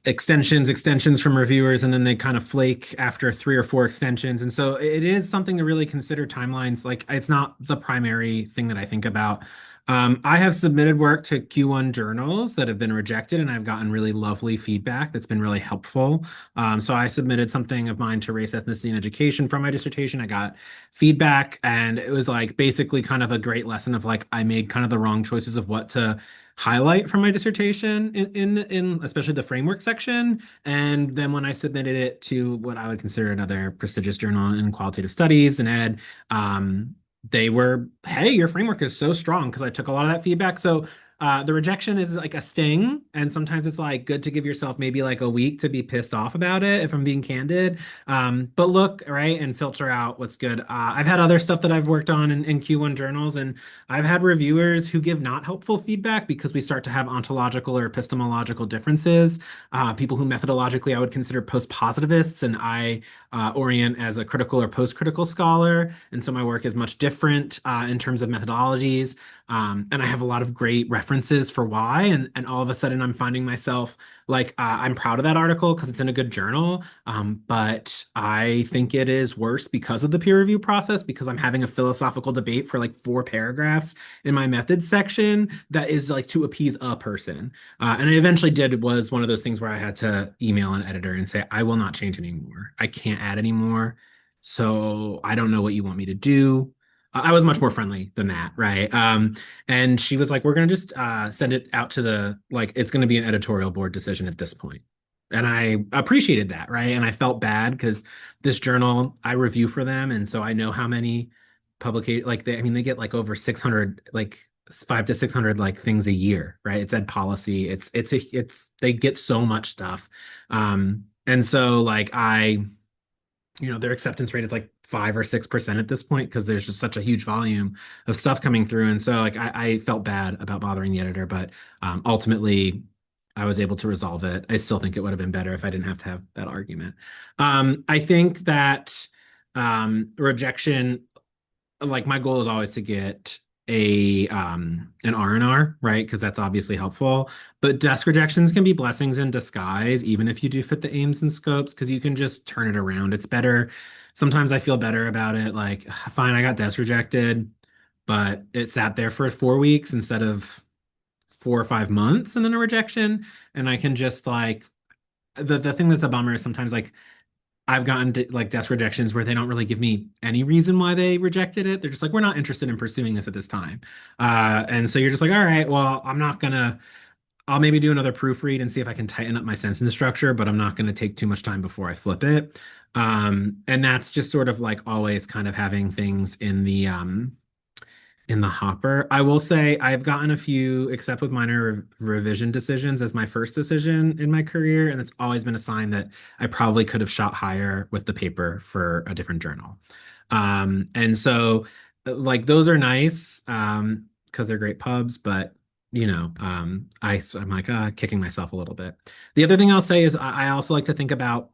extensions from reviewers, and then they kind of flake after 3 or 4 extensions. And so it is something to really consider timelines. Like it's not the primary thing that I think about. I have submitted work to Q1 journals that have been rejected, and I've gotten really lovely feedback that's been really helpful. So I submitted something of mine to race, ethnicity, and education for my dissertation. I got feedback, and it was like basically kind of a great lesson of like I made kind of the wrong choices of what to highlight from my dissertation in especially the framework section. And then when I submitted it to what I would consider another prestigious journal in qualitative studies and ed, they were, hey, your framework is so strong because I took a lot of that feedback. So the rejection is like a sting, and sometimes it's like good to give yourself maybe like a week to be pissed off about it, if I'm being candid. But look, right, and filter out what's good. I've had other stuff that I've worked on in Q1 journals, and I've had reviewers who give not helpful feedback because we start to have ontological or epistemological differences. People who methodologically I would consider post-positivists, and I orient as a critical or post-critical scholar. And so my work is much different in terms of methodologies. And I have a lot of great references for why. And all of a sudden, I'm finding myself like, I'm proud of that article because it's in a good journal. But I think it is worse because of the peer review process, because I'm having a philosophical debate for like 4 paragraphs in my methods section that is like to appease a person. And I eventually did was one of those things where I had to email an editor and say, I will not change anymore. I can't add anymore. So I don't know what you want me to do. I was much more friendly than that, right? And she was like, "We're gonna just send it out to the like, it's gonna be an editorial board decision at this point." And I appreciated that, right? And I felt bad because this journal I review for them, and so I know how many publication like they, I mean, they get like over 600, like 500 to 600 like things a year, right? It's ed policy. It's they get so much stuff, and so like their acceptance rate is like 5 or 6% at this point because there's just such a huge volume of stuff coming through. And so like I felt bad about bothering the editor, but ultimately I was able to resolve it. I still think it would have been better if I didn't have to have that argument. I think that rejection, like my goal is always to get a an R&R, right? Because that's obviously helpful. But desk rejections can be blessings in disguise, even if you do fit the aims and scopes, because you can just turn it around. It's better. Sometimes I feel better about it. Like, fine, I got desk rejected, but it sat there for 4 weeks instead of 4 or 5 months and then a rejection. And I can just like the thing that's a bummer is sometimes like I've gotten like desk rejections where they don't really give me any reason why they rejected it. They're just like, we're not interested in pursuing this at this time. And so you're just like, all right, well, I'll maybe do another proofread and see if I can tighten up my sentence structure, but I'm not going to take too much time before I flip it. And that's just sort of like always kind of having things in the hopper. I will say I've gotten a few, except with minor revision decisions as my first decision in my career, and it's always been a sign that I probably could have shot higher with the paper for a different journal. And so like those are nice because they're great pubs, but I'm like kicking myself a little bit. The other thing I'll say is I also like to think about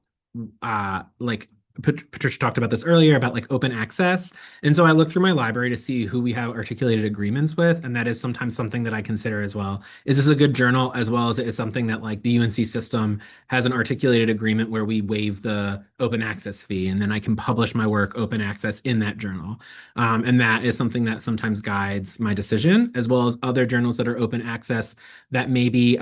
like Patricia talked about this earlier about like open access. And so I look through my library to see who we have articulated agreements with. And that is sometimes something that I consider as well. Is this a good journal as well as it is something that like the UNC system has an articulated agreement where we waive the open access fee and then I can publish my work open access in that journal. And that is something that sometimes guides my decision as well as other journals that are open access that maybe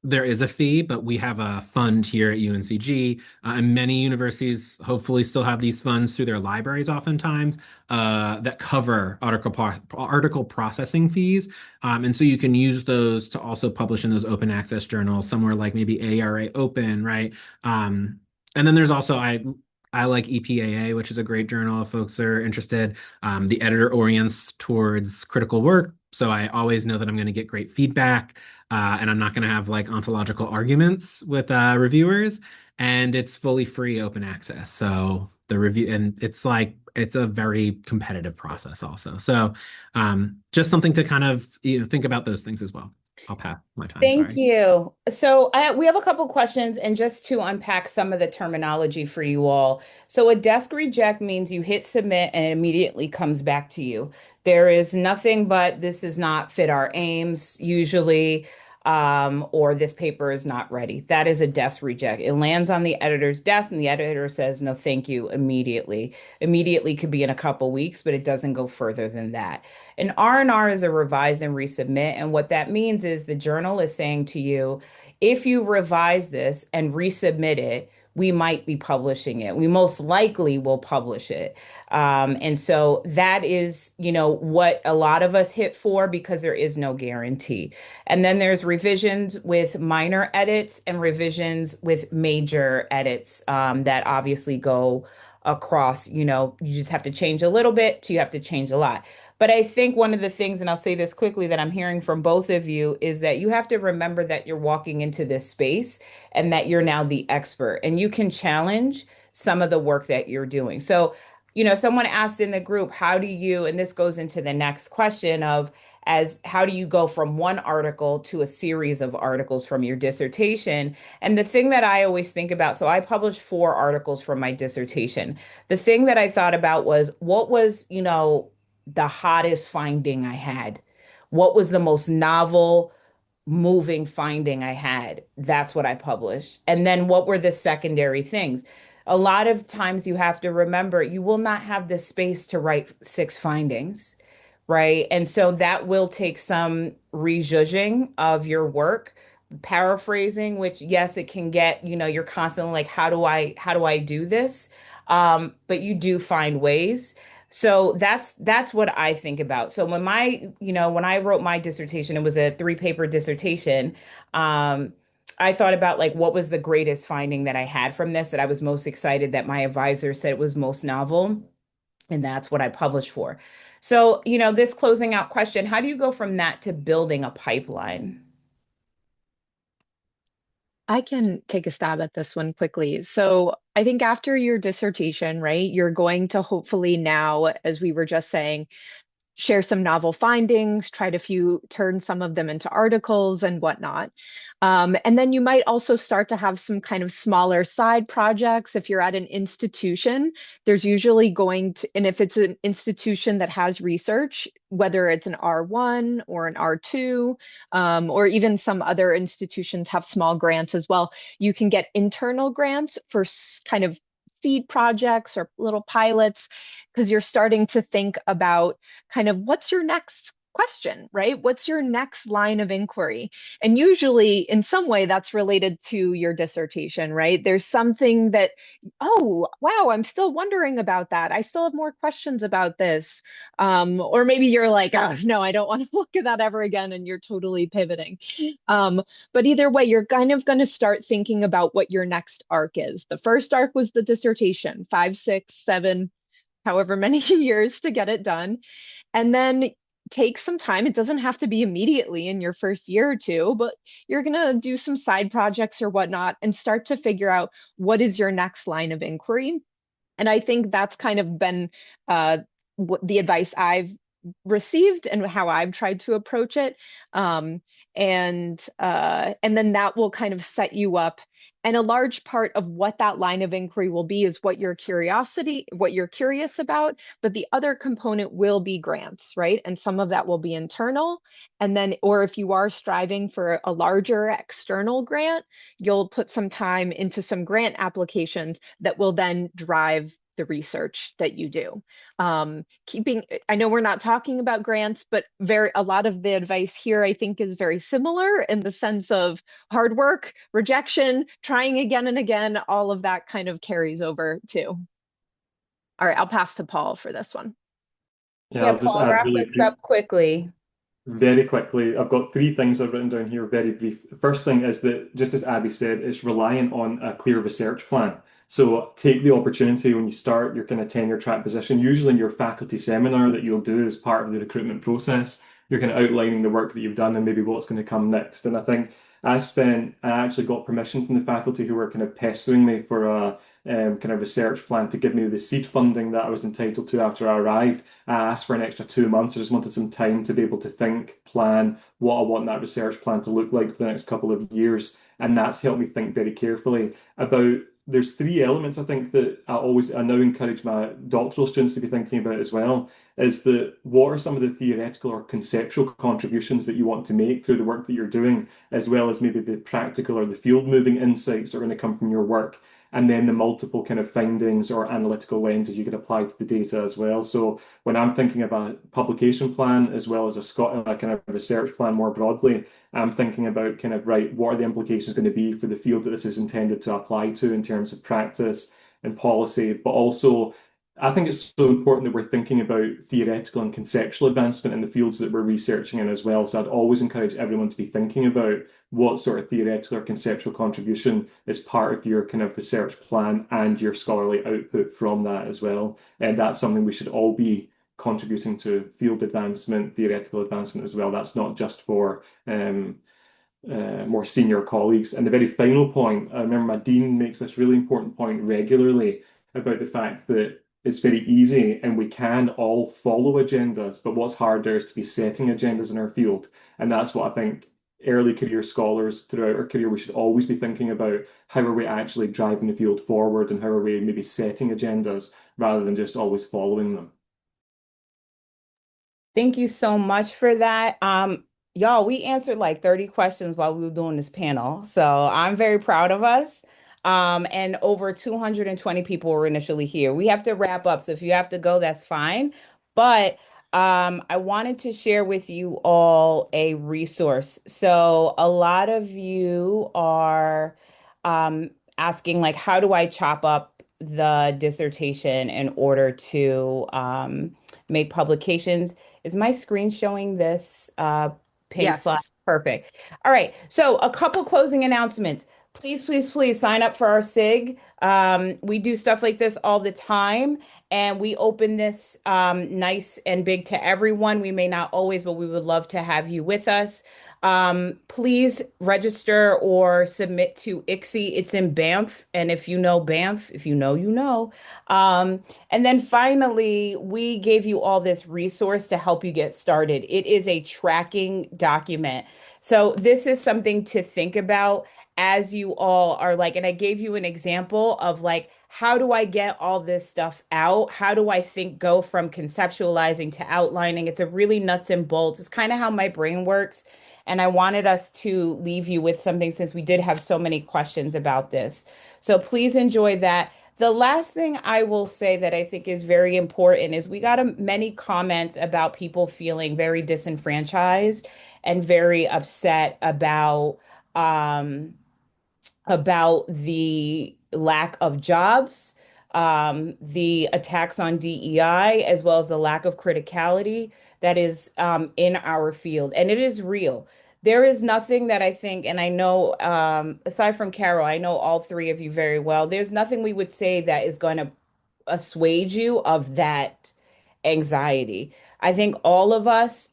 there is a fee, but we have a fund here at UNCG, and many universities hopefully still have these funds through their libraries oftentimes that cover article processing fees. And so you can use those to also publish in those open access journals, somewhere like maybe AERA Open, right? And then there's also I like EPAA, which is a great journal if folks are interested. The editor orients towards critical work, so I always know that I'm going to get great feedback, and I'm not going to have like ontological arguments with reviewers. And it's fully free open access. So the review, and it's a very competitive process also. So just something to kind of think about those things as well. I'll pass my time. Thank Sorry. you. So we have a couple questions, and just to unpack some of the terminology for you all. So a desk reject means you hit submit and it immediately comes back to you. There is nothing but this does not fit our aims usually, or this paper is not ready. That is a desk reject. It lands on the editor's desk, and the editor says no, thank you immediately. Immediately could be in a couple weeks, but it doesn't go further than that. An R&R is a revise and resubmit. And what that means is the journal is saying to you, if you revise this and resubmit it, we might be publishing it. We most likely will publish it. And so that is, what a lot of us hit for because there is no guarantee. And then there's revisions with minor edits and revisions with major edits that obviously go across, you just have to change a little bit to you have to change a lot. But I think one of the things, and I'll say this quickly, that I'm hearing from both of you is that you have to remember that you're walking into this space and that you're now the expert and you can challenge some of the work that you're doing. So, someone asked in the group, how do you, and this goes into the next question of, as how do you go from one article to a series of articles from your dissertation? And the thing that I always think about, so I published 4 articles from my dissertation. The thing that I thought about was what was, the hottest finding I had? What was the most novel, moving finding I had? That's what I published. And then what were the secondary things? A lot of times you have to remember you will not have the space to write 6 findings, right? And so that will take some rejudging of your work, paraphrasing, which yes, it can get, you're constantly like, how do I do this? But you do find ways. So that's what I think about. So when I wrote my dissertation, it was a 3-paper dissertation. I thought about like what was the greatest finding that I had from this that I was most excited that my advisor said it was most novel. And that's what I published for. So, this closing out question, how do you go from that to building a pipeline? I can take a stab at this one quickly. So I think after your dissertation, right, you're going to hopefully now, as we were just saying, share some novel findings, try to turn some of them into articles and whatnot. And then you might also start to have some kind of smaller side projects. If you're at an institution, there's usually and if it's an institution that has research, whether it's an R1 or an R2, or even some other institutions have small grants as well, you can get internal grants for kind of seed projects or little pilots because you're starting to think about kind of what's your next question, right? What's your next line of inquiry? And usually, in some way, that's related to your dissertation, right? There's something that, oh, wow, I'm still wondering about that. I still have more questions about this. Or maybe you're like, oh, no, I don't want to look at that ever again, and you're totally pivoting. But either way, you're kind of going to start thinking about what your next arc is. The first arc was the dissertation, 5, 6, 7, however many years to get it done. And then take some time. It doesn't have to be immediately in your first year or two, but you're going to do some side projects or whatnot and start to figure out what is your next line of inquiry. And I think that's kind of been the advice I've received and how I've tried to approach it. And then that will kind of set you up. And a large part of what that line of inquiry will be is what what you're curious about. But the other component will be grants, right? And some of that will be internal. And then, or if you are striving for a larger external grant, you'll put some time into some grant applications that will then drive the research that you do. I know we're not talking about grants, but a lot of the advice here I think is very similar in the sense of hard work, rejection, trying again and again, all of that kind of carries over too. All right, I'll pass to Paul for this one. Yeah, Yeah, I'll just Paul, add wrap really this up quickly. very quickly. I've got 3 things I've written down here, very brief. First thing is that, just as Abby said, it's reliant on a clear research plan. So take the opportunity when you start your kind of tenure track position, usually in your faculty seminar that you'll do as part of the recruitment process, you're kind of outlining the work that you've done and maybe what's going to come next. And I think I actually got permission from the faculty who were kind of pestering me for a kind of research plan to give me the seed funding that I was entitled to after I arrived. I asked for an extra 2 months. I just wanted some time to be able to think, plan what I want that research plan to look like for the next couple of years. And that's helped me think very carefully about there's three elements I think that I now encourage my doctoral students to be thinking about as well, is that what are some of the theoretical or conceptual contributions that you want to make through the work that you're doing, as well as maybe the practical or the field moving insights that are going to come from your work, and then the multiple kind of findings or analytical lenses you could apply to the data as well. So when I'm thinking about a publication plan as well as a kind of research plan more broadly, I'm thinking about kind of, right, what are the implications going to be for the field that this is intended to apply to in terms of practice and policy, but also I think it's so important that we're thinking about theoretical and conceptual advancement in the fields that we're researching in as well. So I'd always encourage everyone to be thinking about what sort of theoretical or conceptual contribution is part of your kind of research plan and your scholarly output from that as well. And that's something we should all be contributing to field advancement, theoretical advancement as well. That's not just for more senior colleagues. And the very final point, I remember my dean makes this really important point regularly about the fact that it's very easy and we can all follow agendas, but what's harder is to be setting agendas in our field. And that's what I think early career scholars throughout our career, we should always be thinking about how are we actually driving the field forward and how are we maybe setting agendas rather than just always following them. Thank you so much for that. Y'all, we answered like 30 questions while we were doing this panel. So I'm very proud of us. And over 220 people were initially here. We have to wrap up. So if you have to go, that's fine. But I wanted to share with you all a resource. So a lot of you are asking, like, how do I chop up the dissertation in order to make publications? Is my screen showing this pink slide? Yes. Perfect. All right. So a couple closing announcements. Please, please, please sign up for our SIG. We do stuff like this all the time, and we open this nice and big to everyone. We may not always, but we would love to have you with us. Please register or submit to ICSI. It's in Banff, and if you know Banff, if you know, you know. And then finally, we gave you all this resource to help you get started. It is a tracking document. So this is something to think about as you all are like, and I gave you an example of like, how do I get all this stuff out? How do I think go from conceptualizing to outlining? It's a really nuts and bolts. It's kind of how my brain works. And I wanted us to leave you with something since we did have so many questions about this. So please enjoy that. The last thing I will say that I think is very important is we got many comments about people feeling very disenfranchised and very upset um, about the lack of jobs, the attacks on DEI, as well as the lack of criticality that is in our field. And it is real. There is nothing that I think, and I know, aside from Carol, I know all three of you very well. There's nothing we would say that is going to assuage you of that anxiety. I think all of us,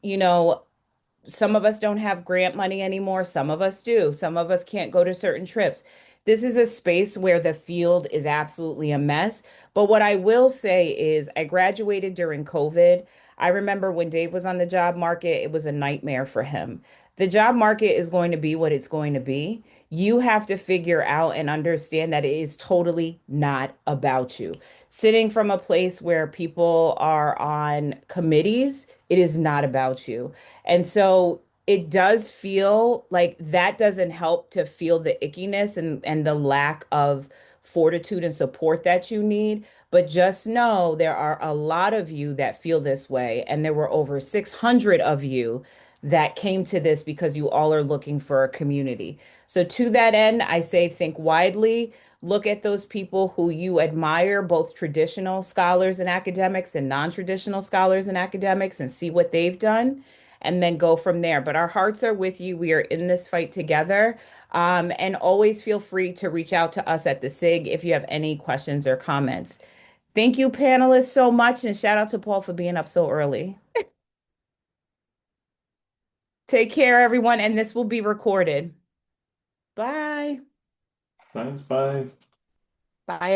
some of us don't have grant money anymore. Some of us do. Some of us can't go to certain trips. This is a space where the field is absolutely a mess. But what I will say is, I graduated during COVID. I remember when Dave was on the job market, it was a nightmare for him. The job market is going to be what it's going to be. You have to figure out and understand that it is totally not about you. Sitting from a place where people are on committees, it is not about you. And so it does feel like that doesn't help to feel the ickiness and the lack of fortitude and support that you need. But just know there are a lot of you that feel this way. And there were over 600 of you that came to this because you all are looking for a community. So, to that end, I say think widely. Look at those people who you admire, both traditional scholars and academics and non-traditional scholars and academics, and see what they've done and then go from there. But our hearts are with you. We are in this fight together. And always feel free to reach out to us at the SIG if you have any questions or comments. Thank you, panelists, so much. And shout out to Paul for being up so early. Take care, everyone. And this will be recorded. Bye. Thanks, bye. Bye.